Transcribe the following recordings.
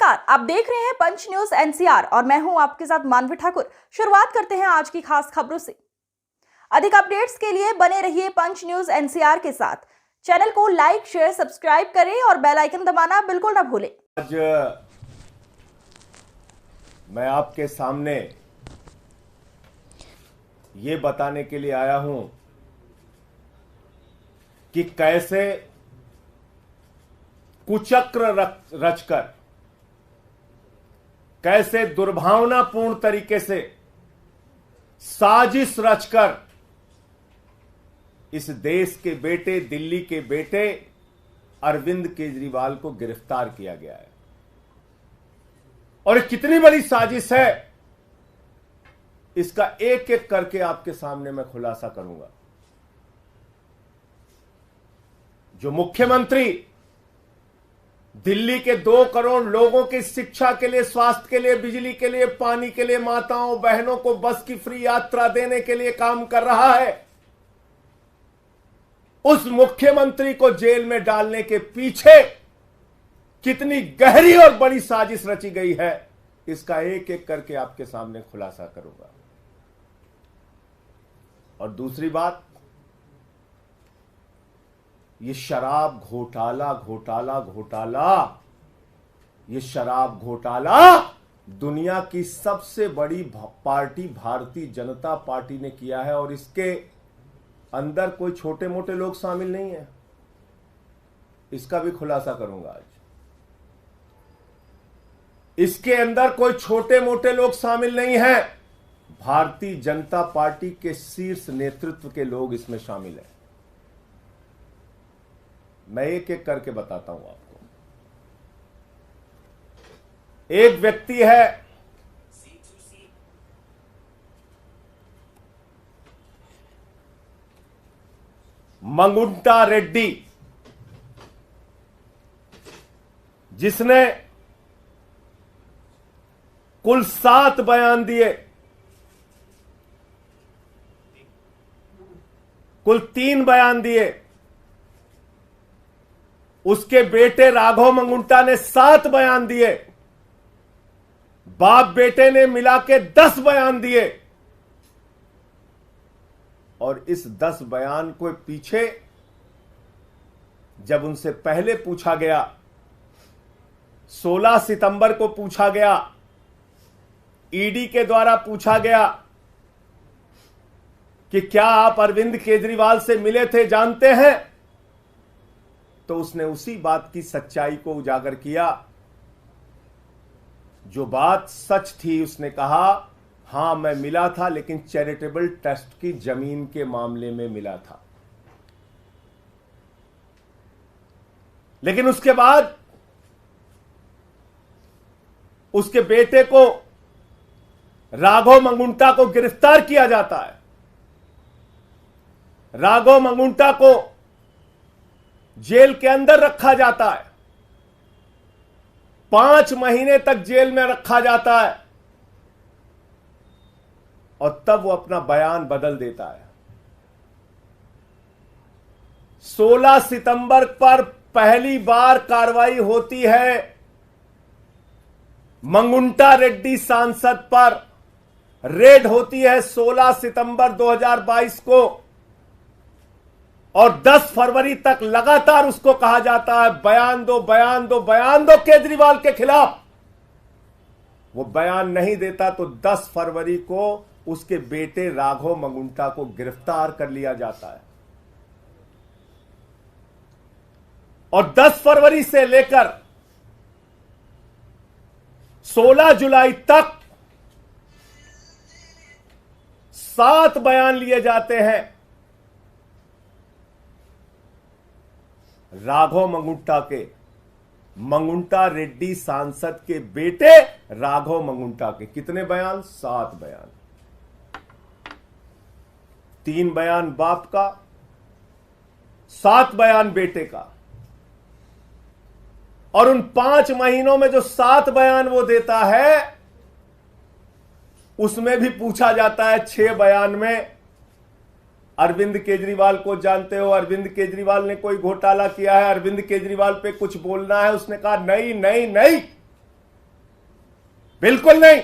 नमस्कार, आप देख रहे हैं पंच न्यूज एनसीआर और मैं हूं आपके साथ मानवी ठाकुर। शुरुआत करते हैं आज की खास खबरों से। अधिक अपडेट्स के लिए बने रहिए पंच न्यूज एनसीआर के साथ। चैनल को लाइक, शेयर, सब्सक्राइब करें और बेल आइकन दबाना बिल्कुल ना भूलें। आज मैं आपके सामने ये बताने के लिए आया हूं कि कैसे कुचक्र रचकर, कैसे दुर्भावनापूर्ण तरीके से साजिश रचकर इस देश के बेटे, दिल्ली के बेटे अरविंद केजरीवाल को गिरफ्तार किया गया है। और कितनी बड़ी साजिश है, इसका एक एक करके आपके सामने मैं खुलासा करूंगा। जो मुख्यमंत्री दिल्ली के 2 करोड़ लोगों की शिक्षा के लिए, स्वास्थ्य के लिए, बिजली के लिए, पानी के लिए, माताओं बहनों को बस की फ्री यात्रा देने के लिए काम कर रहा है, उस मुख्यमंत्री को जेल में डालने के पीछे कितनी गहरी और बड़ी साजिश रची गई है, इसका एक एक करके आपके सामने खुलासा करूंगा। और दूसरी बात, ये शराब घोटाला ये शराब घोटाला दुनिया की सबसे बड़ी पार्टी भारतीय जनता पार्टी ने किया है। और इसके अंदर कोई छोटे मोटे लोग शामिल नहीं है, इसका भी खुलासा करूंगा आज। इसके अंदर कोई छोटे मोटे लोग शामिल नहीं हैं, भारतीय जनता पार्टी के शीर्ष नेतृत्व के लोग इसमें शामिल हैं। मैं एक एक करके बताता हूं आपको। एक व्यक्ति है मंगुंटा रेड्डी, जिसने कुल 7 बयान दिए, कुल 3 बयान दिए। उसके बेटे राघव मंगुंटा ने 7 बयान दिए, बाप बेटे ने मिला के 10 बयान दिए। और इस 10 बयान को पीछे जब उनसे पहले पूछा गया, 16 सितंबर को पूछा गया, ईडी के द्वारा पूछा गया कि क्या आप अरविंद केजरीवाल से मिले थे, जानते हैं, तो उसने उसी बात की सच्चाई को उजागर किया। जो बात सच थी, उसने कहा हां मैं मिला था, लेकिन चैरिटेबल ट्रस्ट की जमीन के मामले में मिला था। लेकिन उसके बाद उसके बेटे को, राघव मंगुंटा को गिरफ्तार किया जाता है। राघव मंगुंटा को जेल के अंदर रखा जाता है, 5 महीने तक जेल में रखा जाता है। और तब वो अपना बयान बदल देता है। 16 सितंबर पर पहली बार कार्रवाई होती है मंगुंटा रेड्डी सांसद पर, रेड होती है 16 सितंबर 2022 को। और 10 फरवरी तक लगातार उसको कहा जाता है बयान दो, बयान दो, बयान दो केजरीवाल के खिलाफ। वो बयान नहीं देता तो 10 फरवरी को उसके बेटे राघव मंगुंटा को गिरफ्तार कर लिया जाता है। और 10 फरवरी से लेकर 16 जुलाई तक 7 बयान लिए जाते हैं राघव मंगुंटा के, मंगुंटा रेड्डी सांसद के बेटे राघव मंगुंटा के। कितने बयान? 7 बयान। 3 बयान बाप का, 7 बयान बेटे का। और उन 5 महीनों में जो 7 बयान वो देता है, उसमें भी पूछा जाता है 6 बयान में अरविंद केजरीवाल को जानते हो, अरविंद केजरीवाल ने कोई घोटाला किया है, अरविंद केजरीवाल पे कुछ बोलना है। उसने कहा नहीं नहीं नहीं, बिल्कुल नहीं।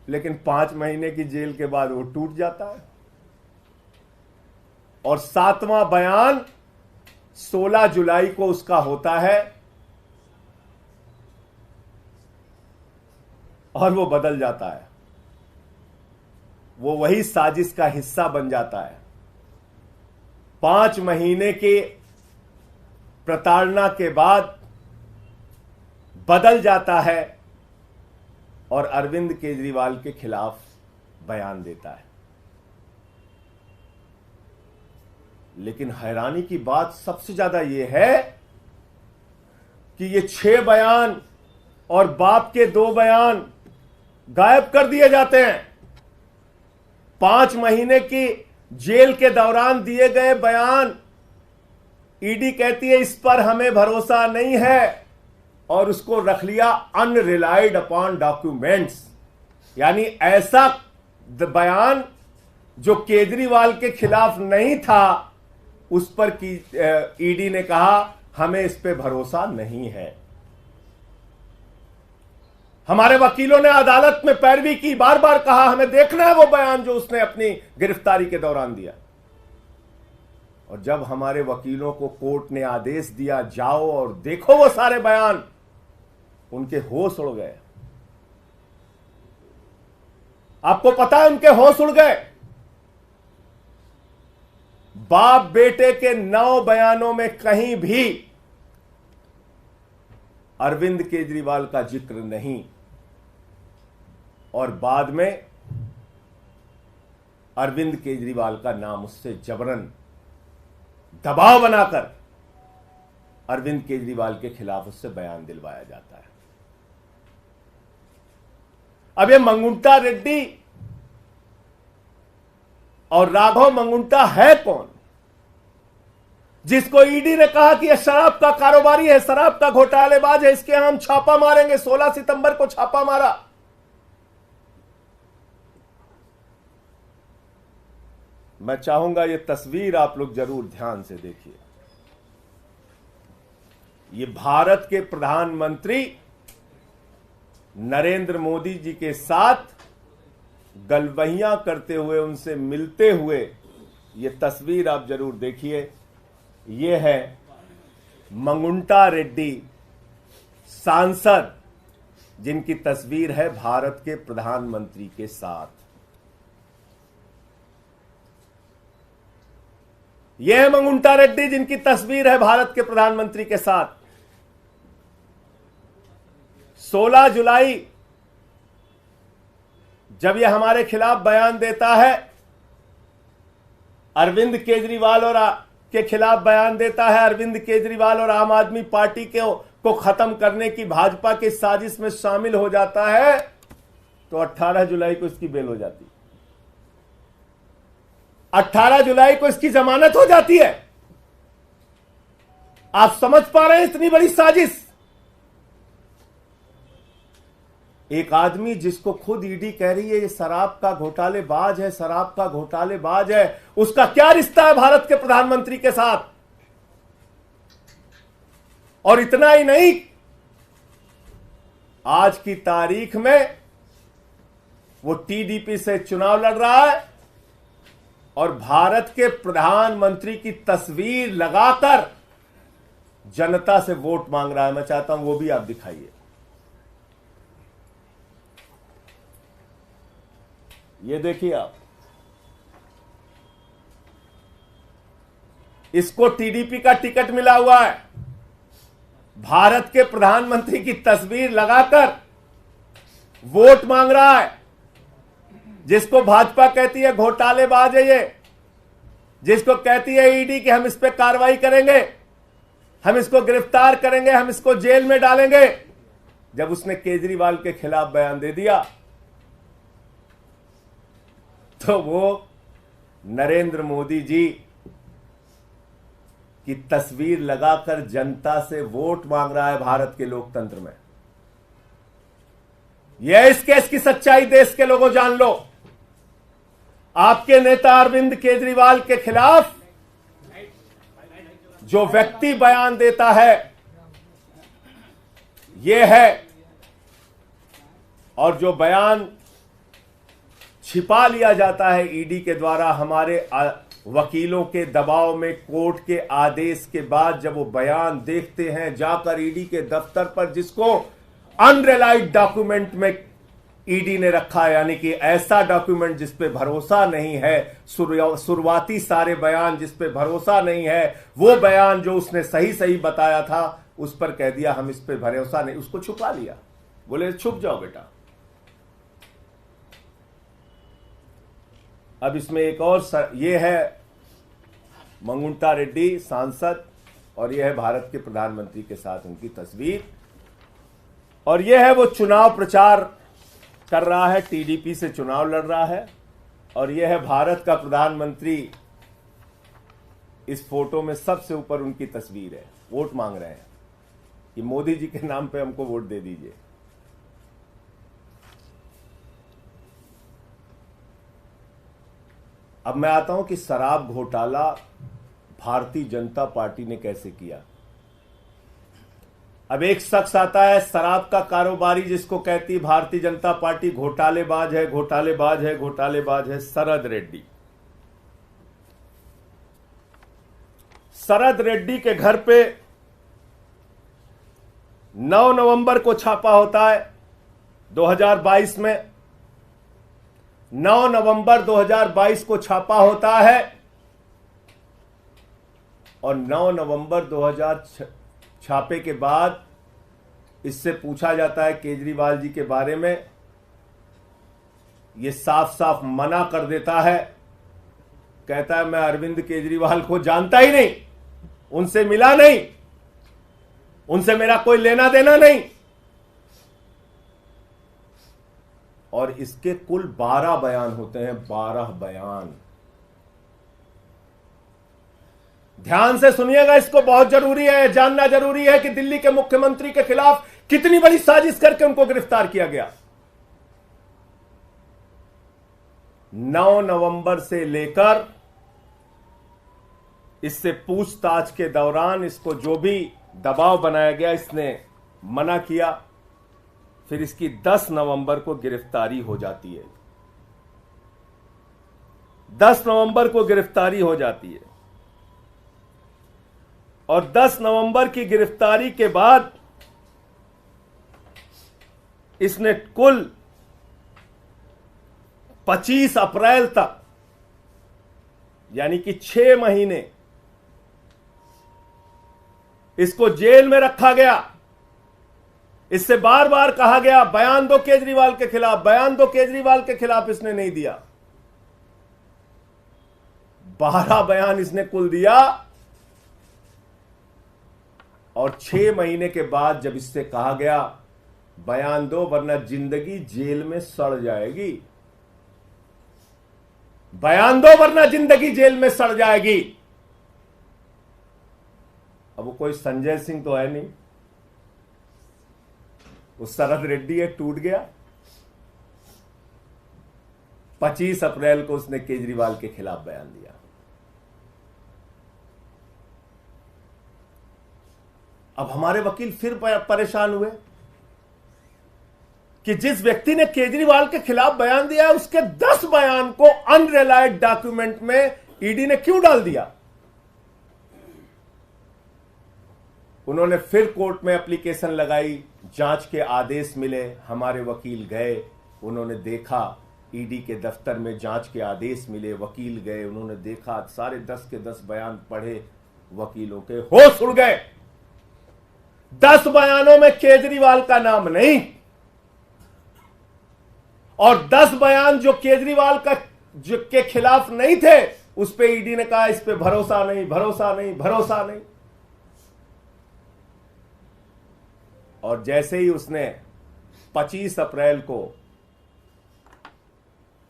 लेकिन 5 महीने की जेल के बाद वो टूट जाता है। और 7वां बयान 16 जुलाई को उसका होता है और वो बदल जाता है। वो वही साजिश का हिस्सा बन जाता है। 5 महीने के प्रताड़ना के बाद बदल जाता है और अरविंद केजरीवाल के खिलाफ बयान देता है। लेकिन हैरानी की बात सबसे ज्यादा यह है कि ये 6 बयान और बाप के 2 बयान गायब कर दिए जाते हैं। 5 महीने की जेल के दौरान दिए गए बयान, ईडी कहती है इस पर हमें भरोसा नहीं है और उसको रख लिया अनरिलाइड अपॉन डॉक्यूमेंट्स। यानी ऐसा बयान जो केजरीवाल के खिलाफ नहीं था उस पर की ईडी ने कहा हमें इस पे भरोसा नहीं है। हमारे वकीलों ने अदालत में पैरवी की, बार बार कहा हमें देखना है वो बयान जो उसने अपनी गिरफ्तारी के दौरान दिया। और जब हमारे वकीलों को कोर्ट ने आदेश दिया जाओ और देखो वो सारे बयान, उनके होश उड़ गए। आपको पता है उनके होश उड़ गए। बाप बेटे के 9 बयानों में कहीं भी अरविंद केजरीवाल का जिक्र नहीं। और बाद में अरविंद केजरीवाल का नाम उससे जबरन दबाव बनाकर अरविंद केजरीवाल के खिलाफ उससे बयान दिलवाया जाता है। अब ये मंगुंटा रेड्डी और राघव मंगुंटा है कौन, जिसको ईडी ने कहा कि यह शराब का कारोबारी है, शराब का घोटालेबाज है, इसके हम छापा मारेंगे। 16 सितंबर को छापा मारा। मैं चाहूंगा ये तस्वीर आप लोग जरूर ध्यान से देखिए। ये भारत के प्रधानमंत्री नरेंद्र मोदी जी के साथ गलबहियां करते हुए, उनसे मिलते हुए ये तस्वीर आप जरूर देखिए। ये है मंगुंटा रेड्डी सांसद, जिनकी तस्वीर है भारत के प्रधानमंत्री के साथ। यह है मंगुंटा रेड्डी जिनकी तस्वीर है भारत के प्रधानमंत्री के साथ। 16 जुलाई जब यह हमारे खिलाफ बयान देता है, अरविंद केजरीवाल और के खिलाफ बयान देता है, अरविंद केजरीवाल और आम आदमी पार्टी को खत्म करने की भाजपा की साजिश में शामिल हो जाता है, तो 18 जुलाई को इसकी बेल हो जाती है। 18 जुलाई को इसकी जमानत हो जाती है। आप समझ पा रहे हैं इतनी बड़ी साजिश। एक आदमी जिसको खुद ईडी कह रही है ये शराब का घोटालेबाज है, शराब का घोटालेबाज है, उसका क्या रिश्ता है भारत के प्रधानमंत्री के साथ। और इतना ही नहीं, आज की तारीख में वो टीडीपी से चुनाव लड़ रहा है और भारत के प्रधानमंत्री की तस्वीर लगाकर जनता से वोट मांग रहा है। मैं चाहता हूं वो भी आप दिखाइए। ये देखिए आप, इसको टीडीपी का टिकट मिला हुआ है, भारत के प्रधानमंत्री की तस्वीर लगाकर वोट मांग रहा है। जिसको भाजपा कहती है घोटालेबाज है ये, जिसको कहती है ईडी कि हम इस पे कार्रवाई करेंगे, हम इसको गिरफ्तार करेंगे, हम इसको जेल में डालेंगे। जब उसने केजरीवाल के खिलाफ बयान दे दिया तो वो नरेंद्र मोदी जी की तस्वीर लगाकर जनता से वोट मांग रहा है भारत के लोकतंत्र में। यह इस केस की सच्चाई देश के लोगों जान लो। आपके नेता अरविंद केजरीवाल के खिलाफ जो व्यक्ति बयान देता है ये है, और जो बयान छिपा लिया जाता है ईडी के द्वारा हमारे वकीलों के दबाव में, कोर्ट के आदेश के बाद जब वो बयान देखते हैं जाकर ईडी के दफ्तर पर, जिसको अनरिलाइड डॉक्यूमेंट में ईडी ने रखा, यानी कि ऐसा डॉक्यूमेंट जिस पे भरोसा नहीं है, शुरुआती सारे बयान जिस पे भरोसा नहीं है, वो बयान जो उसने सही सही बताया था उस पर कह दिया हम इस पे भरोसा नहीं, उसको छुपा लिया, बोले छुप जाओ बेटा। अब इसमें एक और ये है मंगुंटा रेड्डी सांसद, और ये है भारत के प्रधानमंत्री के साथ उनकी तस्वीर, और ये है वो चुनाव प्रचार कर रहा है, टीडीपी से चुनाव लड़ रहा है, और ये है भारत का प्रधानमंत्री। इस फोटो में सबसे ऊपर उनकी तस्वीर है, वोट मांग रहे हैं कि मोदी जी के नाम पे हमको वोट दे दीजिए। अब मैं आता हूं कि शराब घोटाला भारतीय जनता पार्टी ने कैसे किया। अब एक शख्स आता है शराब का कारोबारी, जिसको कहती भारतीय जनता पार्टी घोटालेबाज है, घोटालेबाज है, घोटालेबाज है, शरद रेड्डी। शरद रेड्डी के घर पे 9 नवंबर को छापा होता है 2022 में। 9 नवंबर 2022 को छापा होता है, और 9 नवंबर 2000 छापे के बाद इससे पूछा जाता है केजरीवाल जी के बारे में। ये साफ साफ मना कर देता है, कहता है मैं अरविंद केजरीवाल को जानता ही नहीं, उनसे मिला नहीं, उनसे मेरा कोई लेना देना नहीं। और इसके कुल 12 बयान होते हैं, 12 बयान। ध्यान से सुनिएगा, इसको बहुत जरूरी है, जानना जरूरी है कि दिल्ली के मुख्यमंत्री के खिलाफ कितनी बड़ी साजिश करके उनको गिरफ्तार किया गया। 9 नवंबर से लेकर इससे पूछताछ के दौरान इसको जो भी दबाव बनाया गया, इसने मना किया। फिर इसकी 10 नवंबर को गिरफ्तारी हो जाती है, 10 नवंबर को गिरफ्तारी हो जाती है, और 10 नवंबर की गिरफ्तारी के बाद इसने कुल 25 अप्रैल तक, यानी कि 6 महीने इसको जेल में रखा गया। इससे बार बार कहा गया बयान दो केजरीवाल के खिलाफ, बयान दो केजरीवाल के खिलाफ, इसने नहीं दिया। 12 बयान इसने कुल दिया, और 6 महीने के बाद जब इससे कहा गया बयान दो वरना जिंदगी जेल में सड़ जाएगी, बयान दो वरना जिंदगी जेल में सड़ जाएगी। अब वो कोई संजय सिंह तो है नहीं, वो शरद रेड्डी है, टूट गया। 25 अप्रैल को उसने केजरीवाल के खिलाफ बयान दिया। अब हमारे वकील फिर परेशान हुए कि जिस व्यक्ति ने केजरीवाल के खिलाफ बयान दिया उसके 10 बयान को अनरिलाइड डॉक्यूमेंट में ईडी ने क्यों डाल दिया। उन्होंने फिर कोर्ट में एप्लीकेशन लगाई, जांच के आदेश मिले, हमारे वकील गए, उन्होंने देखा, ईडी के दफ्तर में जांच के आदेश मिले, वकील गए, उन्होंने देखा, सारे 10 के 10 बयान पढ़े, वकीलों के होश उड़ गए। 10 बयानों में केजरीवाल का नाम नहीं, और 10 बयान जो केजरीवाल का के खिलाफ नहीं थे उस पे ईडी ने कहा इस पे भरोसा नहीं, भरोसा नहीं, भरोसा नहीं। और जैसे ही उसने 25 अप्रैल को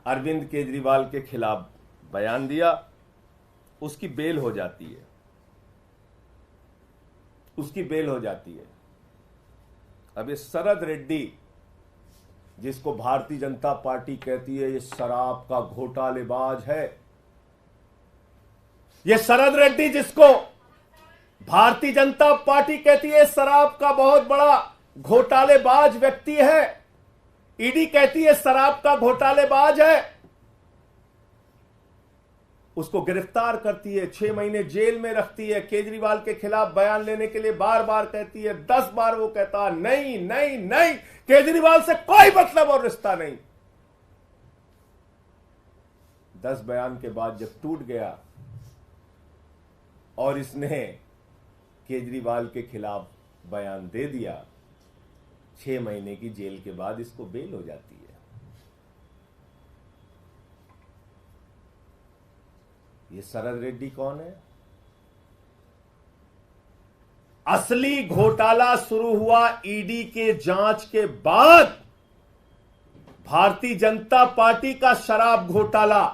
अरविंद केजरीवाल के खिलाफ बयान दिया, उसकी बेल हो जाती है, उसकी बेल हो जाती है। अब ये शरद रेड्डी, जिसको भारतीय जनता पार्टी कहती है ये शराब का घोटालेबाज है, ये शरद रेड्डी जिसको भारतीय जनता पार्टी कहती है शराब का बहुत बड़ा घोटालेबाज व्यक्ति है। ईडी कहती है शराब का घोटालेबाज है, उसको गिरफ्तार करती है, 6 महीने जेल में रखती है। केजरीवाल के खिलाफ बयान लेने के लिए बार बार कहती है, 10 बार वो कहता नहीं नहीं नहीं, केजरीवाल से कोई मतलब और रिश्ता नहीं। 10 बयान के बाद जब टूट गया और इसने केजरीवाल के खिलाफ बयान दे दिया, 6 महीने की जेल के बाद इसको बेल हो जाती है। ये शरद रेड्डी कौन है? असली घोटाला शुरू हुआ ईडी के जांच के बाद। भारतीय जनता पार्टी का शराब घोटाला,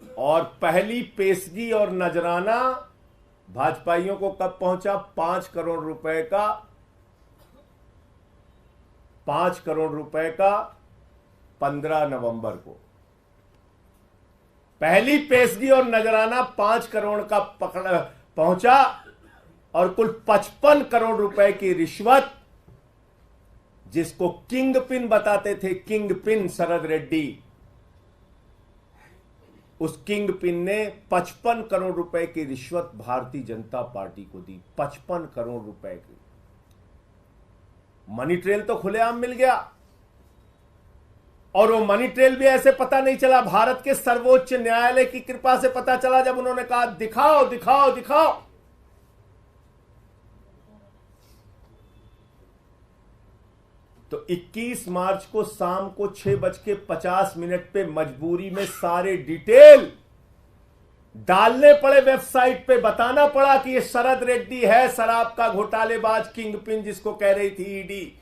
और पहली पेशगी और नजराना भाजपाइयों को कब पहुंचा? 5 करोड़ रुपए का 5 करोड़ रुपए का 15 नवंबर को पहली पेशगी और नजराना 5 करोड़ का पहुंचा, और कुल 55 करोड़ रुपए की रिश्वत, जिसको किंग पिन बताते थे, किंग पिन शरद रेड्डी, उस किंग पिन ने 55 करोड़ रुपए की रिश्वत भारतीय जनता पार्टी को दी। 55 करोड़ रुपए की मनी ट्रेल तो खुलेआम मिल गया, और वो मनी ट्रेल भी ऐसे पता नहीं चला, भारत के सर्वोच्च न्यायालय की कृपा से पता चला, जब उन्होंने कहा दिखाओ दिखाओ दिखाओ। तो 21 मार्च को शाम को 6:50 पे मजबूरी में सारे डिटेल डालने पड़े वेबसाइट पे, बताना पड़ा कि ये शरद रेड्डी है शराब का घोटालेबाज किंग पिन, जिसको कह रही थी ईडी।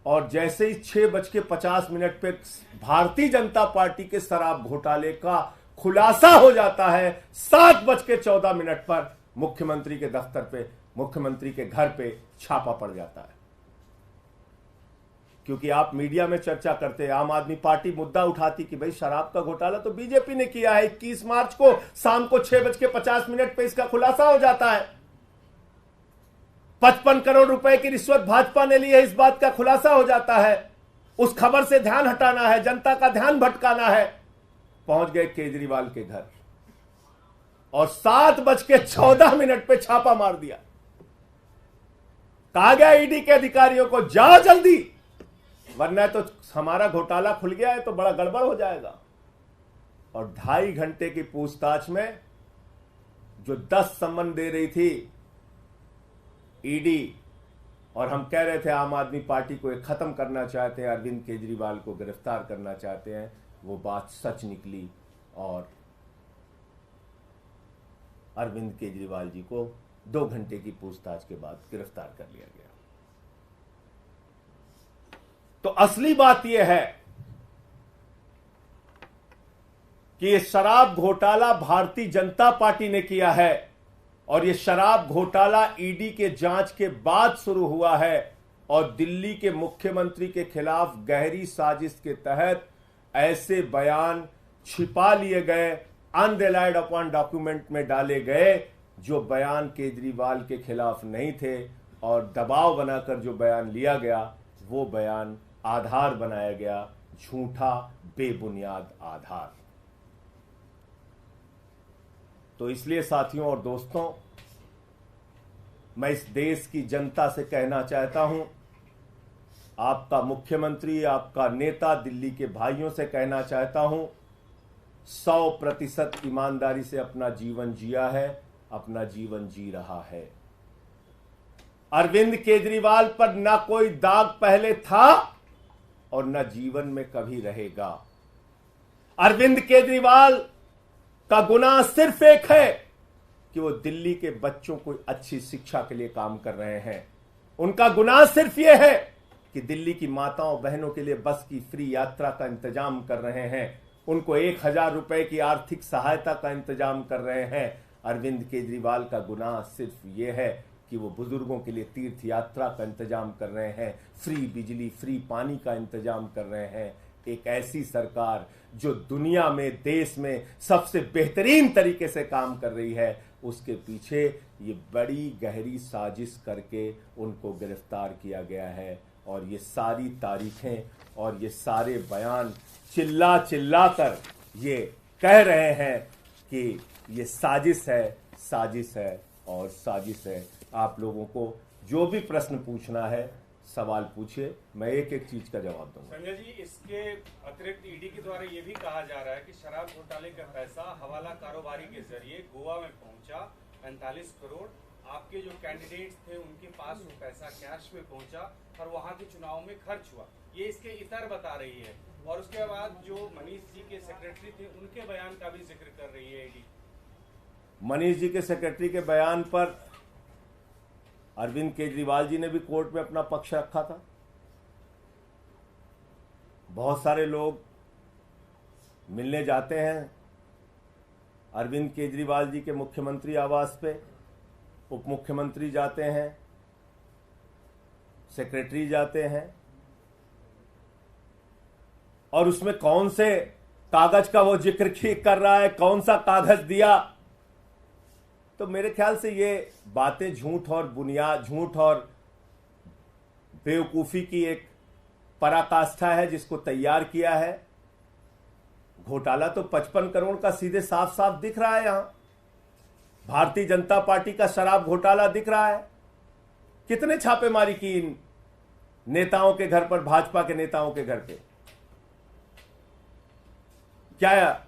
और जैसे ही 6:50 पे भारतीय जनता पार्टी के शराब घोटाले का खुलासा हो जाता है, 7:14 पर मुख्यमंत्री के दफ्तर पे, मुख्यमंत्री के घर पे छापा पड़ जाता है। क्योंकि आप मीडिया में चर्चा करते हैं, आम आदमी पार्टी मुद्दा उठाती कि भाई शराब का घोटाला तो बीजेपी ने किया है। 21 मार्च को शाम को 6:50 पे इसका खुलासा हो जाता है। 55 करोड़ रुपए की रिश्वत भाजपा ने ली है, इस बात का खुलासा हो जाता है। उस खबर से ध्यान हटाना है, जनता का ध्यान भटकाना है। पहुंच गए केजरीवाल के घर और 7:14 पे छापा मार दिया। कहा गया ईडी के अधिकारियों को, जाओ जल्दी, वरना तो हमारा घोटाला खुल गया है तो बड़ा गड़बड़ हो जाएगा। और 2.5 घंटे की पूछताछ में जो 10 सम्मन दे रही थी ईडी, और हम कह रहे थे आम आदमी पार्टी को एक खत्म करना चाहते हैं, अरविंद केजरीवाल को गिरफ्तार करना चाहते हैं, वो बात सच निकली और अरविंद केजरीवाल जी को 2 घंटे की पूछताछ के बाद गिरफ्तार कर लिया गया। तो असली बात यह है कि यह शराब घोटाला भारतीय जनता पार्टी ने किया है, और यह शराब घोटाला ईडी के जांच के बाद शुरू हुआ है, और दिल्ली के मुख्यमंत्री के खिलाफ गहरी साजिश के तहत ऐसे बयान छिपा लिए गए, अनरिलाइड अपॉन डॉक्यूमेंट में डाले गए, जो बयान केजरीवाल के खिलाफ नहीं थे, और दबाव बनाकर जो बयान लिया गया वो बयान आधार बनाया गया, झूठा बेबुनियाद आधार। तो इसलिए साथियों और दोस्तों, मैं इस देश की जनता से कहना चाहता हूं, आपका मुख्यमंत्री, आपका नेता, दिल्ली के भाइयों से कहना चाहता हूं, 100% ईमानदारी से अपना जीवन जिया है, अपना जीवन जी रहा है। अरविंद केजरीवाल पर ना कोई दाग पहले था और न जीवन में कभी रहेगा। अरविंद केजरीवाल का गुनाह सिर्फ एक है कि वो दिल्ली के बच्चों को अच्छी शिक्षा के लिए काम कर रहे हैं। उनका गुनाह सिर्फ ये है कि दिल्ली की माताओं बहनों के लिए बस की फ्री यात्रा का इंतजाम कर रहे हैं, उनको 1000 रुपए की आर्थिक सहायता का इंतजाम कर रहे हैं। अरविंद केजरीवाल का गुनाह सिर्फ ये है कि वो बुजुर्गों के लिए तीर्थ यात्रा का इंतजाम कर रहे हैं, फ्री बिजली, फ्री पानी का इंतजाम कर रहे हैं। एक ऐसी सरकार जो दुनिया में, देश में सबसे बेहतरीन तरीके से काम कर रही है, उसके पीछे ये बड़ी गहरी साजिश करके उनको गिरफ्तार किया गया है। और ये सारी तारीखें और ये सारे बयान चिल्ला चिल्ला कर ये कह रहे हैं कि ये साजिश है, साजिश है और साजिश है। आप लोगों को जो भी प्रश्न पूछना है सवाल पूछिए, मैं एक एक चीज का जवाब दूंगा। संजय जी, इसके अतिरिक्त ईडी के द्वारा ये भी कहा जा रहा है कि शराब घोटाले का पैसा हवाला कारोबारी के जरिए गोवा में पहुंचा 45 करोड़। आपके जो कैंडिडेट्स थे उनके पास वो पैसा कैश में पहुंचा और वहां के चुनाव में खर्च हुआ, ये इसके इतर बता रही है। और उसके बाद जो मनीष जी के सेक्रेटरी थे उनके बयान का भी जिक्र कर रही है ईडी। मनीष जी के सेक्रेटरी के बयान पर अरविंद केजरीवाल जी ने भी कोर्ट में अपना पक्ष रखा था। बहुत सारे लोग मिलने जाते हैं अरविंद केजरीवाल जी के मुख्यमंत्री आवास पे, उप मुख्यमंत्री जाते हैं, सेक्रेटरी जाते हैं, और उसमें कौन से कागज का वो जिक्र कर रहा है, कौन सा कागज दिया। तो मेरे ख्याल से ये बातें झूठ और बुनियाद, झूठ और बेवकूफी की एक पराकाष्ठा है जिसको तैयार किया है। घोटाला तो 55 करोड़ का सीधे साफ साफ दिख रहा है। यहां भारतीय जनता पार्टी का शराब घोटाला दिख रहा है। कितने छापेमारी की इन नेताओं के घर पर, भाजपा के नेताओं के घर पे। क्या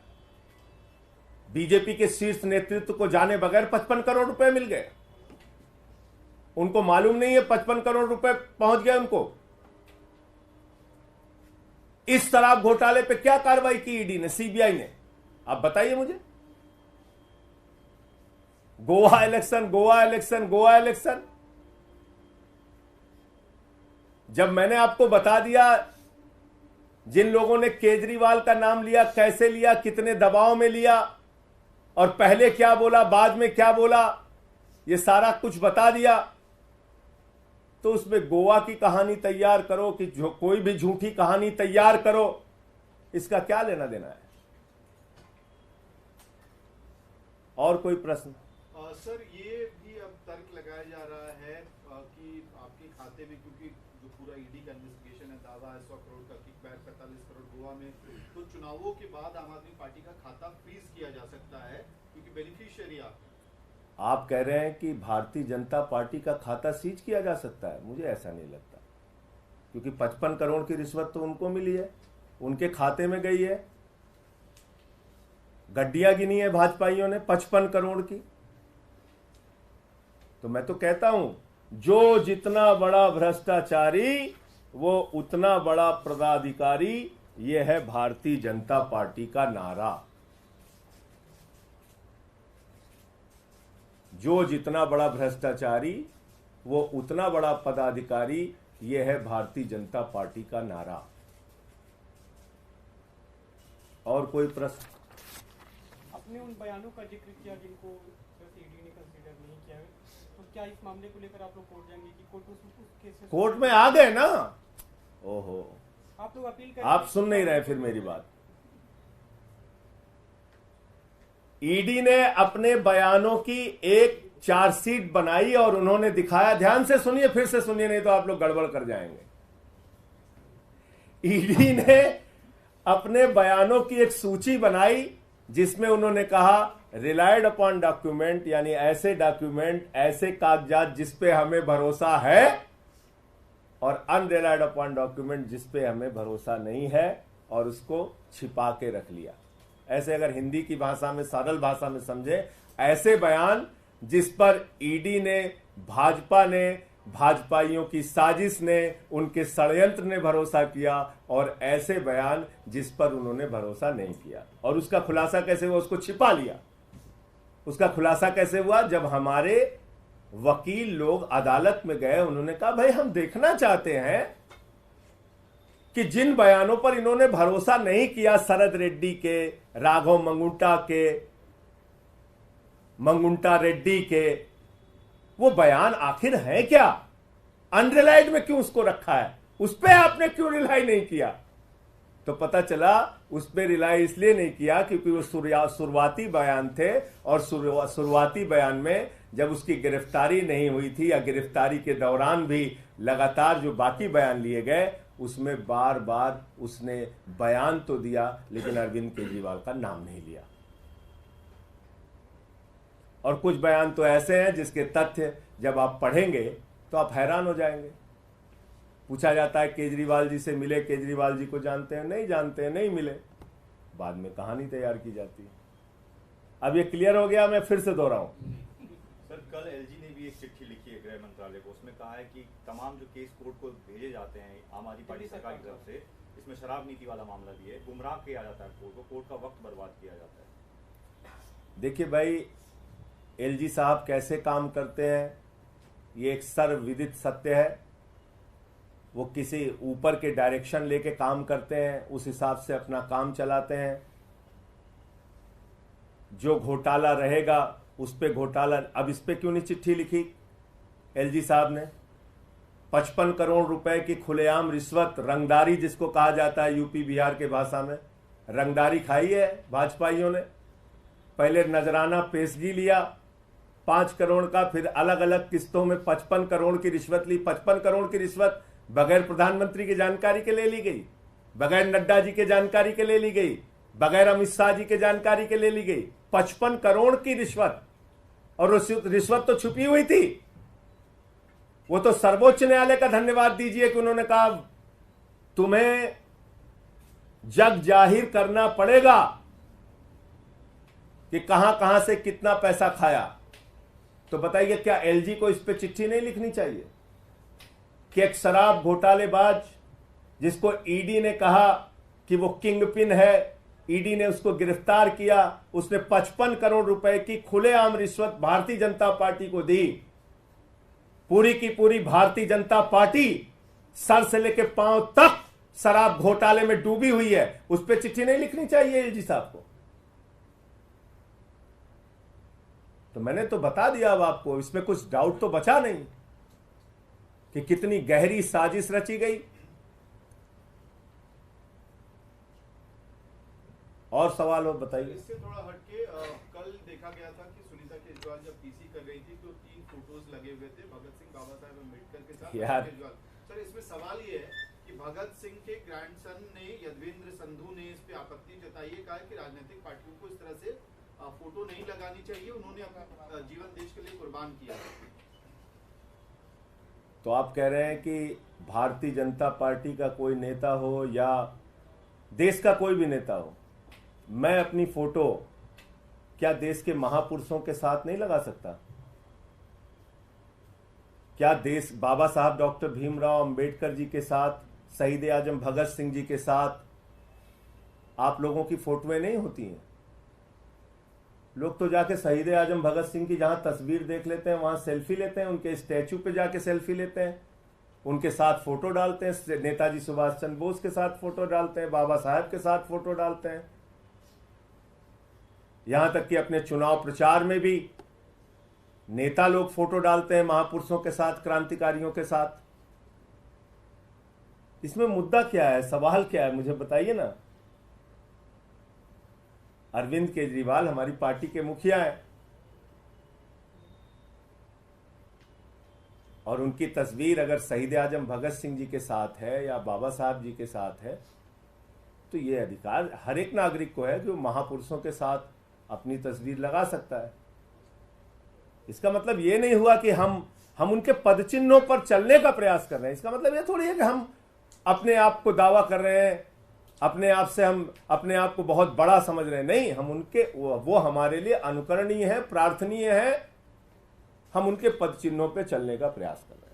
बीजेपी के शीर्ष नेतृत्व को जाने बगैर 55 करोड़ रुपए मिल गए? उनको मालूम नहीं है 55 करोड़ रुपए पहुंच गए उनको। इस शराब घोटाले पे क्या कार्रवाई की ईडी ने, सीबीआई ने? आप बताइए मुझे। Goa election, Goa election, Goa election. जब मैंने आपको बता दिया जिन लोगों ने केजरीवाल का नाम लिया, कैसे लिया, कितने दबाव में लिया, और पहले क्या बोला, बाद में क्या बोला, ये सारा कुछ बता दिया, तो उसमें गोवा की कहानी तैयार करो कि जो कोई भी झूठी कहानी तैयार करो, इसका क्या लेना देना है? और कोई प्रश्न? सर, ये भी अब तर्क लगाया जा रहा है कि आपके खाते में, क्योंकि जो पूरा ईडी का इन्वेस्टिगेशन है, दावा है 100 करोड़ का किकबैक, 45 करोड़ गोवा में, तो चुनावों के बाद आम आदमी पार्टी का खाता फ्रीज किया जा सकता है क्योंकि बेनिफिशियरी आप कह रहे हैं कि भारतीय जनता पार्टी का खाता सीज किया जा सकता है? मुझे ऐसा नहीं लगता, क्योंकि 55 करोड़ की रिश्वत तो उनको मिली है, उनके खाते में गई है। गड्डियां गिनी है भाजपाइयों ने 55 करोड़ की। तो मैं तो कहता हूं, जो जितना बड़ा भ्रष्टाचारी वो उतना बड़ा पदाधिकारी, ये है भारतीय जनता पार्टी का नारा। जो जितना बड़ा भ्रष्टाचारी वो उतना बड़ा पदाधिकारी, ये है भारतीय जनता पार्टी का नारा। और कोई प्रश्न? अपने उन बयानों का जिक्र किया जिनको ईडी ने कंसीडर नहीं किया है, तो क्या इस मामले को लेकर आप लोग कोर्ट जाएंगे कि कोर्ट उस केस कोर्ट में आ गए ना? ओहो, आप लोग अपील करें? आप सुन नहीं रहे फिर मेरी बात। ईडी ने अपने बयानों की एक चार्जशीट बनाई और उन्होंने दिखाया। ध्यान से सुनिए, फिर से सुनिए, नहीं तो आप लोग गड़बड़ कर जाएंगे। ईडी ने अपने बयानों की एक सूची बनाई जिसमें उन्होंने कहा रिलायड अपॉन डॉक्यूमेंट, यानी ऐसे डॉक्यूमेंट, ऐसे कागजात जिस पे हमें भरोसा है, और अनरिलायड अपॉन डॉक्यूमेंट जिस पे हमें भरोसा नहीं है, और उसको छिपा के रख लिया। ऐसे अगर हिंदी की भाषा में, सरल भाषा में समझे, ऐसे बयान जिस पर ईडी ने, भाजपा ने, भाजपाइयों की साजिश ने, उनके षड्यंत्र ने भरोसा किया, और ऐसे बयान जिस पर उन्होंने भरोसा नहीं किया। और उसका खुलासा कैसे हुआ? उसको छिपा लिया। उसका खुलासा कैसे हुआ? जब हमारे वकील लोग अदालत में गए, उन्होंने कहा भाई हम देखना चाहते हैं कि जिन बयानों पर इन्होंने भरोसा नहीं किया, शरद रेड्डी के, राघव मंगुंटा रेड्डी के, वो बयान आखिर है क्या? अनरिलाइड में क्यों उसको रखा है? उस पर आपने क्यों रिलाई नहीं किया? तो पता चला उस पर रिलाय इसलिए नहीं किया क्योंकि वो शुरुआती बयान थे, और शुरुआती बयान में जब उसकी गिरफ्तारी नहीं हुई थी या गिरफ्तारी के दौरान भी लगातार जो बाकी बयान लिए गए उसमें बार बार उसने बयान तो दिया लेकिन अरविंद केजरीवाल का नाम नहीं लिया। और कुछ बयान तो ऐसे हैं जिसके तथ्य जब आप पढ़ेंगे तो आप हैरान हो जाएंगे। पूछा जाता है केजरीवाल जी से मिले, केजरीवाल जी को जानते हैं? नहीं जानते हैं, नहीं मिले। बाद में कहानी तैयार की जाती है। अब ये क्लियर हो गया, मैं फिर से दोहराऊं। सर, कल एलजी ने भी एक चिट्ठी लिखी है गृह मंत्रालय को, उसमें कहा है कि तमाम जो केस कोर्ट को भेजे जाते हैं आम आदमी पार्टी सरकार की तरफ से, इसमें शराब नीति वाला मामला भी है, गुमराह किया जाता है कोर्ट को, कोर्ट का वक्त बर्बाद किया जाता है। देखिए भाई, एलजी साहब कैसे काम करते हैं ये एक सर्वविदित सत्य है। वो किसी ऊपर के डायरेक्शन लेके काम करते हैं, उस हिसाब से अपना काम चलाते हैं। जो घोटाला रहेगा उस पे घोटाला। अब इस पे क्यों नहीं चिट्ठी लिखी एलजी साहब ने? 55 करोड़ रुपए की खुलेआम रिश्वत, रंगदारी जिसको कहा जाता है यूपी बिहार के भाषा में, रंगदारी खाई है भाजपाइयों ने। पहले नजराना पेशगी लिया 5 करोड़ का, फिर अलग अलग किस्तों में 55 करोड़ की रिश्वत ली। 55 करोड़ की रिश्वत बगैर प्रधानमंत्री की जानकारी के ले ली गई, बगैर नड्डा जी के जानकारी के ले ली गई, बगैर अमित शाह जी के जानकारी के ले ली गई। 55 करोड़ की रिश्वत, और रिश्वत तो छुपी हुई थी। वो तो सर्वोच्च न्यायालय का धन्यवाद दीजिए कि उन्होंने कहा तुम्हें जग जाहिर करना पड़ेगा कि कहां कहां से कितना पैसा खाया। तो बताइए, क्या एलजी को इस पे चिट्ठी नहीं लिखनी चाहिए कि एक शराब घोटालेबाज जिसको ईडी ने कहा कि वो किंग पिन है, ईडी ने उसको गिरफ्तार किया, उसने 55 करोड़ रुपए की खुलेआम रिश्वत भारतीय जनता पार्टी को दी। पूरी की पूरी भारतीय जनता पार्टी सर से लेकर पांव तक शराब घोटाले में डूबी हुई है। उस पर चिट्ठी नहीं लिखनी चाहिए एलजी साहब को? तो मैंने तो बता दिया अब आपको, इसमें कुछ डाउट तो बचा नहीं कि कितनी गहरी साजिश रची गई। और सवाल हो बताइए। इससे थोड़ा हटके कल देखा गया था कि सुनीता केजरीवाल जब पीसी कर रही थी तो 3 फोटोज लगे हुए थे भगत सिंह, बाबा साहेब अम्बेडकर के साथ केजरीवाल। सर, इसमें सवाल ये है कि भगत सिंह के ग्रैंडसन ने, यदवेंद्र संधू ने इस पे आपत्ति जताई है, कहा कि राजनीतिक पार्टियों को इस तरह से फोटो नहीं लगानी चाहिए, उन्होंने अपना जीवन देश के लिए कुर्बान किया। तो आप कह रहे हैं कि भारतीय जनता पार्टी का कोई नेता हो या देश का कोई भी नेता हो, मैं अपनी फोटो क्या देश के महापुरुषों के साथ नहीं लगा सकता? क्या देश बाबा साहब डॉक्टर भीमराव अंबेडकर जी के साथ, शहीद आजम भगत सिंह जी के साथ आप लोगों की फोटोएं नहीं होती हैं? लोग तो जाके शहीद आजम भगत सिंह की जहां तस्वीर देख लेते हैं वहां सेल्फी लेते हैं, उनके स्टैचू पे जाके सेल्फी लेते हैं, उनके साथ फोटो डालते हैं, नेताजी सुभाष चंद्र बोस के साथ फोटो डालते हैं, बाबा साहब के साथ फोटो डालते हैं। यहां तक कि अपने चुनाव प्रचार में भी नेता लोग फोटो डालते हैं महापुरुषों के साथ, क्रांतिकारियों के साथ। इसमें मुद्दा क्या है, सवाल क्या है, मुझे बताइए ना। अरविंद केजरीवाल हमारी पार्टी के मुखिया हैं और उनकी तस्वीर अगर शहीद आजम भगत सिंह जी के साथ है या बाबा साहब जी के साथ है तो ये अधिकार हर एक नागरिक को है कि वो महापुरुषों के साथ अपनी तस्वीर लगा सकता है। इसका मतलब ये नहीं हुआ कि हम उनके पदचिन्हों पर चलने का प्रयास कर रहे हैं। इसका मतलब ये थोड़ी है कि हम अपने आप को दावा कर रहे हैं, अपने आप से हम अपने आप को बहुत बड़ा समझ रहे हैं। नहीं, हम उनके वो हमारे लिए अनुकरणीय है, प्रार्थनीय है। हम उनके पदचिन्हों पे चलने का प्रयास कर रहे हैं।